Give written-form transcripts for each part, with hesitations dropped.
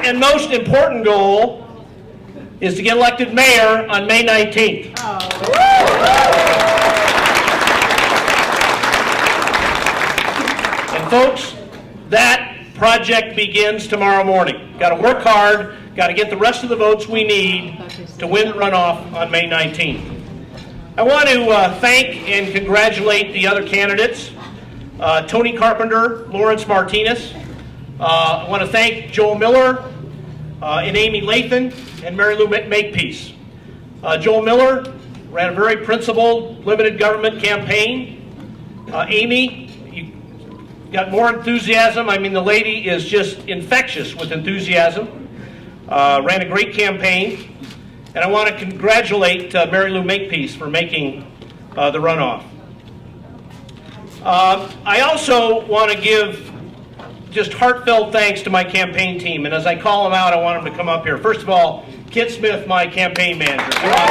and most important goal is to get elected mayor on May 19th. And folks, that project begins tomorrow morning. Got to work hard, got to get the rest of the votes we need to win the runoff on May 19th. I want to thank and congratulate the other candidates, Tony Carpenter, Lawrence Martinez. I want to thank Joel Miller and Amy Lathan and Mary Lou Makepeace. Joel Miller ran a very principled limited government campaign. Amy, you got more enthusiasm. I mean, the lady is just infectious with enthusiasm. Ran a great campaign. And I want to congratulate Mary Lou Makepeace for making the runoff. I also want to give just heartfelt thanks to my campaign team. And as I call them out, I want them to come up here. First of all, Kit Smith, my campaign manager. Come on.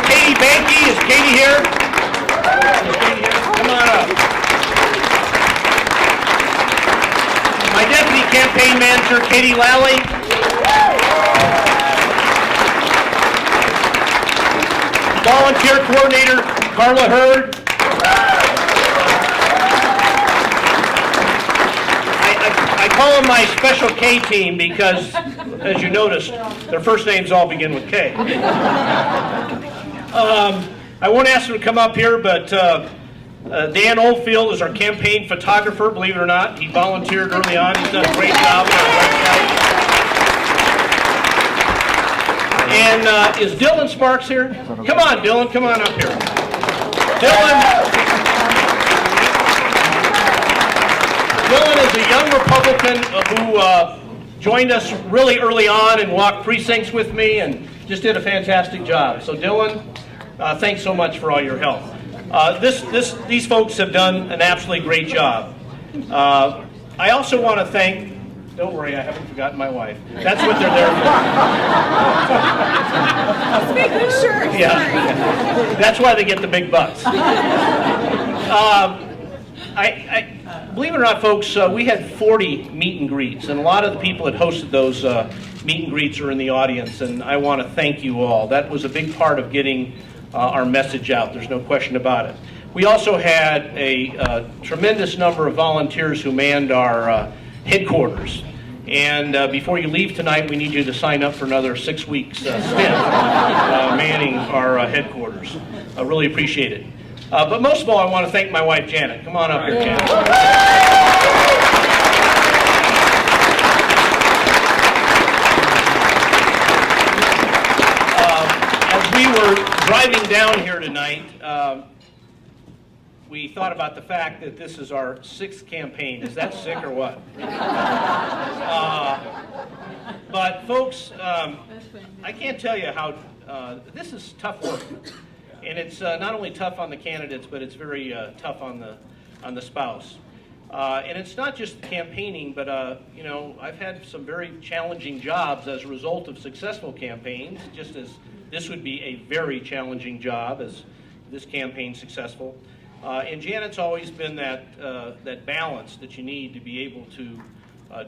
Katie Banky, is Katie here? Is Katie here? Come on up. My deputy campaign manager, Katie Lally. Volunteer coordinator, Carla Hurd. I call them my special K team because, as you noticed, their first names all begin with K. I won't ask them to come up here, but Dan Oldfield is our campaign photographer, believe it or not. He volunteered early on. He's done a great job on our website. And is Dylan Sparks here? Come on, Dylan. Come on up here. Dylan is a young Republican who joined us really early on and walked precincts with me and just did a fantastic job. So Dylan, thanks so much for all your help. These folks have done an absolutely great job. I also want to thank, don't worry, I haven't forgotten my wife. That's what they're there for. Just making sure. Yeah, that's why they get the big bucks. Believe it or not, folks, we had 40 meet and greets, and a lot of the people that hosted those meet and greets are in the audience, and I want to thank you all. That was a big part of getting our message out. There's no question about it. We also had a tremendous number of volunteers who manned our headquarters. And before you leave tonight, we need you to sign up for another 6 weeks stint manning our headquarters. I really appreciate it. But most of all, I want to thank my wife, Janet. Come on up here, Janet. As we were driving down here tonight, we thought about the fact that this is our 6th campaign. Is that sick or what? But folks, I can't tell you how this is tough work, and it's not only tough on the candidates, but it's very tough on the spouse. And it's not just campaigning, but you know, I've had some very challenging jobs as a result of successful campaigns, just as this would be a very challenging job as this campaign's successful. And Janet's always been that balance that you need to be able to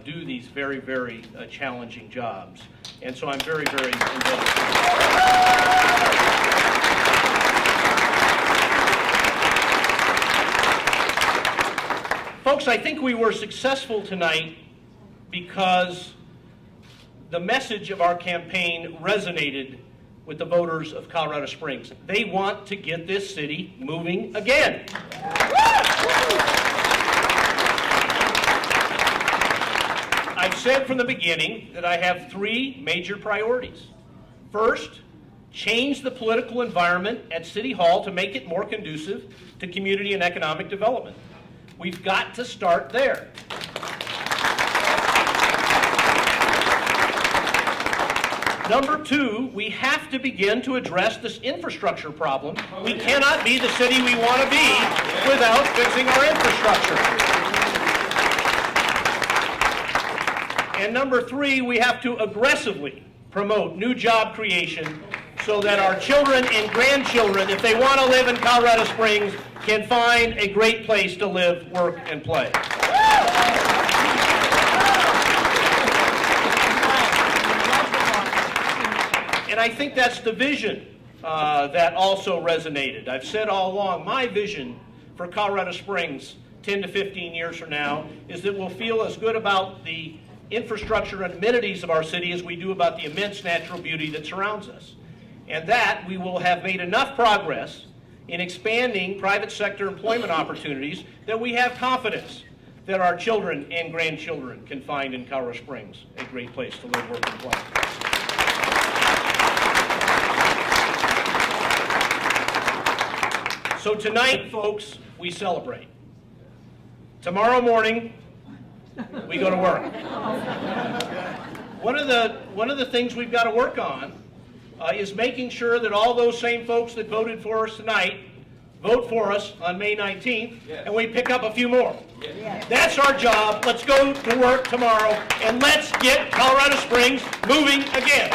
do these very, very challenging jobs. And so I'm very, very indebted. Folks, I think we were successful tonight because the message of our campaign resonated with the voters of Colorado Springs. They want to get this city moving again. I've said from the beginning that I have 3 major priorities. First, change the political environment at City Hall to make it more conducive to community and economic development. We've got to start there. Number 2, we have to begin to address this infrastructure problem. We cannot be the city we want to be without fixing our infrastructure. And number 3, we have to aggressively promote new job creation so that our children and grandchildren, if they want to live in Colorado Springs, can find a great place to live, work, and play. And I think that's the vision that also resonated. I've said all along, my vision for Colorado Springs 10 to 15 years from now is that we'll feel as good about the infrastructure and amenities of our city as we do about the immense natural beauty that surrounds us. And that we will have made enough progress in expanding private sector employment opportunities that we have confidence that our children and grandchildren can find in Colorado Springs a great place to live, work, and play. So tonight, folks, we celebrate. Tomorrow morning, we go to work. One of the things we've got to work on is making sure that all those same folks that voted for us tonight vote for us on May 19th, and we pick up a few more. That's our job. Let's go to work tomorrow, and let's get Colorado Springs moving again.